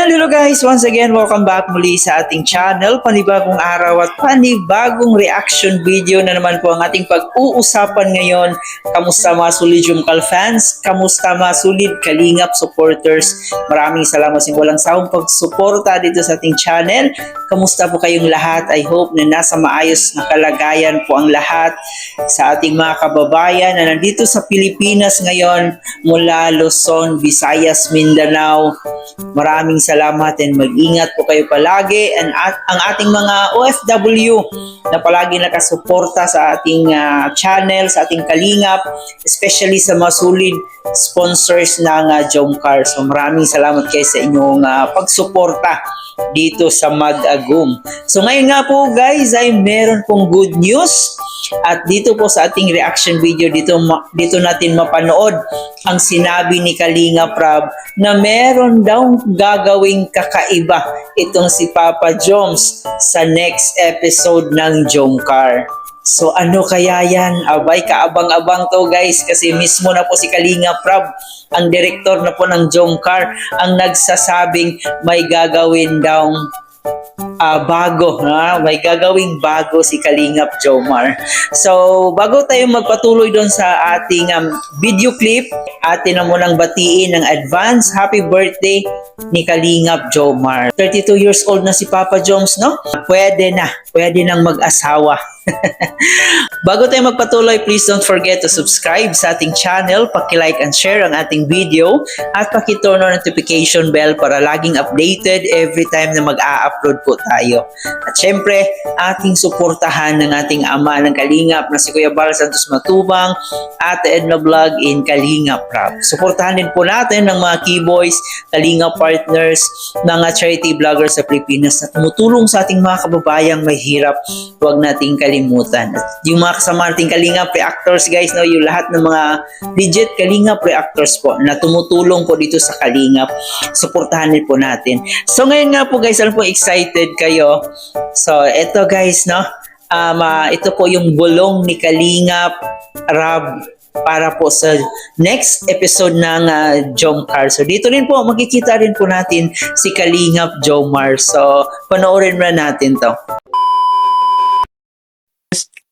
Hello guys! Once again, welcome back muli sa ating channel. Panibagong araw at panibagong reaction video na naman po ang ating pag-uusapan ngayon. Kamusta mga solid Jumkal fans? Kamusta mga solid Kalingap supporters? Maraming salamat sa walang sawang pagsuporta dito sa ating channel. Kamusta po kayong lahat? I hope na nasa maayos na kalagayan po ang lahat sa ating mga kababayan na nandito sa Pilipinas ngayon mula Luzon, Visayas, Mindanao. Maraming salamat and mag-ingat po kayo palagi, and ang ating mga OFW na palagi nakasuporta sa ating channel, sa ating Kalingap, especially sa mga solid sponsors ng Jomcar. So maraming salamat kayo sa inyong pagsuporta dito sa Mag-Agum. So ngayon nga po guys ay meron pong good news, at dito po sa ating reaction video dito natin mapanood ang sinabi ni Kalinga Prab na meron daw gagawing kakaiba itong si Papa Joms sa next episode ng Jomcar. So ano kaya yan? Abay, kaabang-abang to guys, kasi mismo na po si Kalinga Prab, ang director na po ng Jomcar, ang nagsasabing may gagawin daw bago, may gagawing bago si Kalingap Jomar. So bago tayo magpatuloy doon sa ating video clip, atin na munang batiin ng advance happy birthday ni Kalingap Jomar. 32 years old na si Papa Joms, no? Pwede nang mag-asawa. Bago tayo magpatuloy, please don't forget to subscribe sa ating channel, paki-like and share ang ating video, at paki-turn on notification bell para laging updated every time na mag-a-upload po tayo. At syempre, ating suportahan ng ating ama ng Kalingap na si Kuya Bal Santos Matubang at Edna Vlog in Kalingap Prab. Suportahan din po natin ng mga keyboys, Kalingap partners, mga charity vloggers sa Pilipinas na tumutulong sa ating mga kababayang may hirap. Huwag nating kalimutan. At yung mga kasama nating Kalingap reactors guys, no, yung lahat ng mga legit Kalingap reactors po na tumutulong po dito sa Kalingap, suportahan din po natin. So ngayon nga po guys, alam po excited kayo. So eto guys, no, ito po yung bulong ni Kalingap Rab para po sa next episode ng Jomcar. So dito rin po makikita rin po natin si Kalingap Jomar. So panoorin na natin to.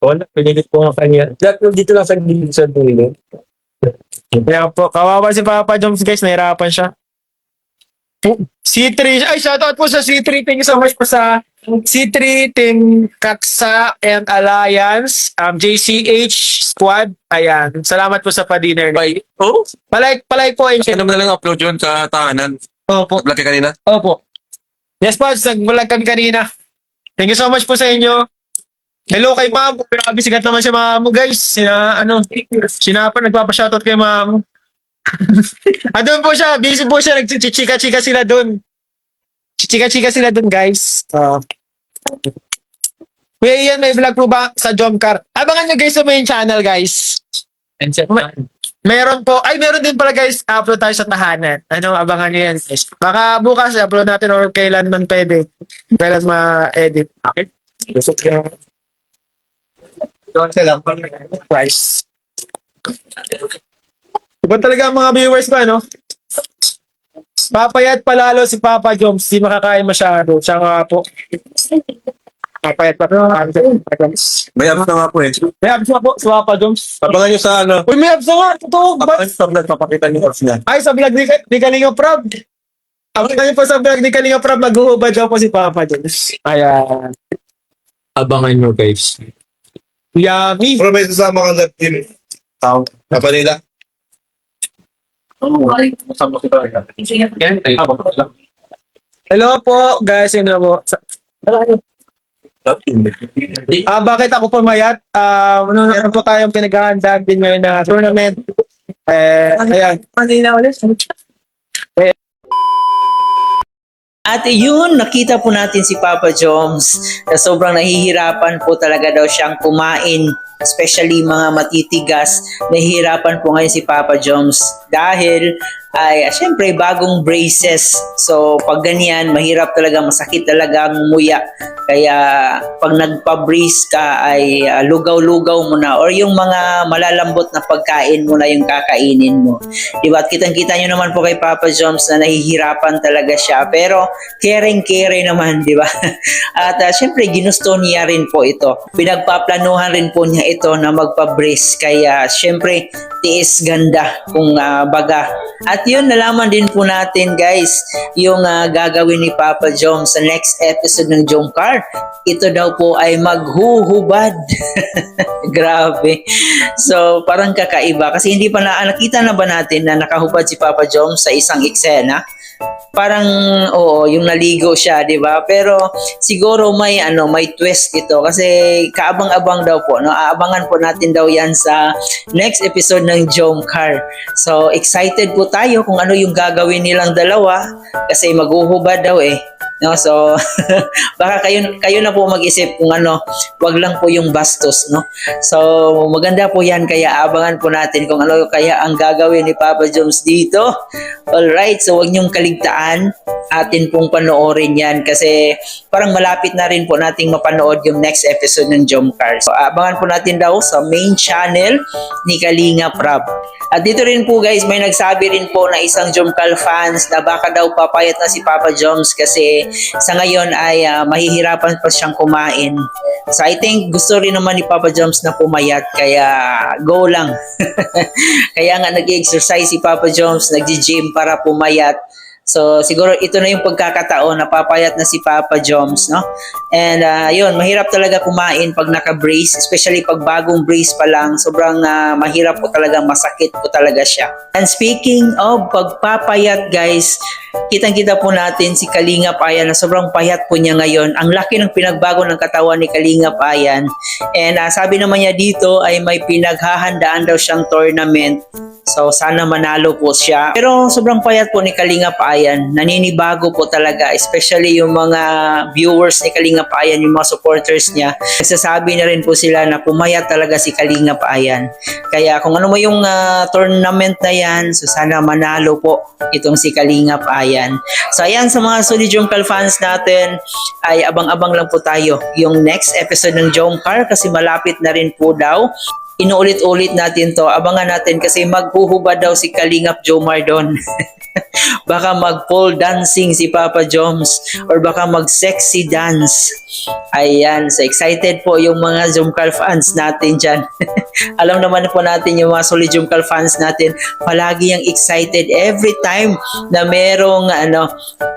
Wala, pinilit po nga kanya. Dito lang sa gilid sa dulo. Kaya po, kawawa si Papa Joms guys, nahirapan siya. C3, ay shoutout po sa C3, thank you so much po sa C3, Team Kaksa and Alliance, JCH Squad, ayan. Salamat po sa pa-dinner. Bye. Oh? Palike po. Ano mo na lang upload yun sa tahanan? Opo. Vlog ka kanina? Opo. Yes po, nag-vlog kami kanina. Thank you so much po sa inyo. Hello kay ma'am. Grabe, sigat naman si ma'am guys. Sinapa, nagpapashoutout kay ma'am. Doon po siya. Busy po siya. Nagchichika-chika sila doon. Chichika-chika sila doon guys. Kuya Ian, may vlog po ba sa Jomcar? Abangan nyo guys sa main channel guys. Meron po. Ay, meron din pala guys. Upload tayo sa tahanan. Abangan nyo yan guys. Baka bukas upload natin or kailan man pwede. Kailan ma-edit. Okay. Gusto ko price. Iba talaga ang mga viewers ko, ano? Papayat palalo si Papa Joms. Di makakain masyado. Siya nga po. Papayat pa. May abs na nga po eh. May abs nga po si Papa Joms. Abangan nyo sa ano. Uy, may abs na nga. Totoo. Abangan nyo sa vlog, papakita nyo abs niya. Ay, sa vlog ni Kalinga Prab. Abangan nyo po sa vlog ni Kalinga Prab. Mag-uubad daw po si Papa Joms. Ayan. Abangan nyo guys. Yummy. Pero may sasama kang team. Tao. Kapanila. Hello po, guys. Hello po. Bakit ako pumayat? Ano po tayong pinaghahandaan din ngayon na tournament. Ayan. At yun, nakita po natin si Papa Joms na sobrang nahihirapan po talaga daw siyang kumain, especially mga matitigas. Nahihirapan po ngayon si Papa Joms dahil ay syempre bagong braces. So pag ganyan, mahirap talaga, masakit talaga ang umuya Kaya pag nagpa-breeze ka ay lugaw-lugaw mo na or yung mga malalambot na pagkain mo na yung kakainin mo. Diba? At kitang-kita nyo naman po kay Papa Joms na nahihirapan talaga siya. Pero caring-care naman, di ba? At syempre, ginusto niya rin po ito. Pinagpaplanuhan rin po niya ito na magpa-breeze. Kaya syempre, tiis ganda kung baga. At yun, nalaman din po natin guys, yung gagawin ni Papa Joms sa next episode ng Jomcar. Ito daw po ay maghuhubad. Grabe. So, parang kakaiba. Kasi hindi pa nakita na ba natin na nakahubad si Papa Joms sa isang eksena? Parang oo, yung naligo siya, 'di ba? Pero siguro may may twist ito kasi kaabang-abang daw po, no? Aabangan po natin daw 'yan sa next episode ng Jomcar. So, excited po tayo kung ano yung gagawin nilang dalawa kasi maghuhubad daw eh. No, so baka kayo na po mag-isip kung wag lang po yung bastos, no. So maganda po 'yan kaya abangan po natin kung ano kaya ang gagawin ni Papa Joms dito. All right, so wag niyong kaligtaan, atin pong panoorin 'yan kasi parang malapit na rin po nating mapanood yung next episode ng Jomcar. So abangan po natin daw sa main channel ni Kalinga Prab. At dito rin po guys, may nagsabi rin po na isang Jomcar fans na baka daw papayat na si Papa Joms kasi sa ngayon ay mahihirapan pa siyang kumain. So I think gusto rin naman ni Papa Joms na pumayat kaya go lang. Kaya nga nag-exercise si Papa Joms, nag-gym para pumayat. So siguro ito na yung pagkakataon na papayat na si Papa Joms, no? And yun, mahirap talaga kumain pag naka-brace, especially pag bagong brace pa lang. Sobrang mahirap po talaga, masakit po talaga siya. And speaking of pagpapayat guys, kitang-kita po natin si Kalingap Ayan na sobrang payat po niya ngayon. Ang laki ng pinagbago ng katawan ni Kalingap Ayan. And sabi naman niya dito ay may pinaghahandaan daw siyang tournament. So sana manalo po siya. Pero sobrang payat po ni Kalingap Ayan. Naninibago po talaga, especially yung mga viewers ni Kalingap Ayan, yung mga supporters niya. Nagsasabi na rin po sila na pumayat talaga si Kalingap Ayan. Kaya kung ano mo yung tournament na yan, so sana manalo po itong si Kalingap Ayan. So ayan, sa mga solid Jomcar fans natin, ay abang-abang lang po tayo yung next episode ng Jomcar kasi malapit na rin po daw. Inuulit-ulit natin to. Abangan natin kasi maghuhubad daw si Kalingap Jomar doon. Baka mag-pole dancing si Papa Joms or baka mag-sexy dance. Ayan, so excited po yung mga Jomcar fans natin dyan. Alam naman po natin yung mga solid Jomcar fans natin, palagi yung excited every time na merong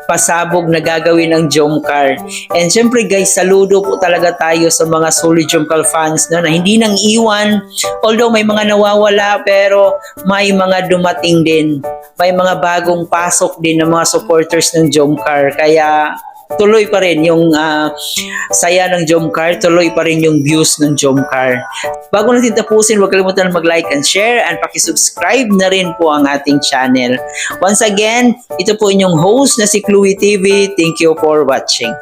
pasabog na gagawin ng Jomcar. And syempre guys, saludo po talaga tayo sa mga solid Jomcar fans na hindi nang iwan. Although may mga nawawala pero may mga dumating din. May mga bagong pasok din ng mga supporters ng Jomcar. Kaya tuloy pa rin yung saya ng Jomcar, tuloy pa rin yung views ng Jomcar. Bago natin tapusin, huwag kalimutan mag-like and share and pakisubscribe na rin po ang ating channel. Once again, ito po inyong host na si Chloe TV. Thank you for watching.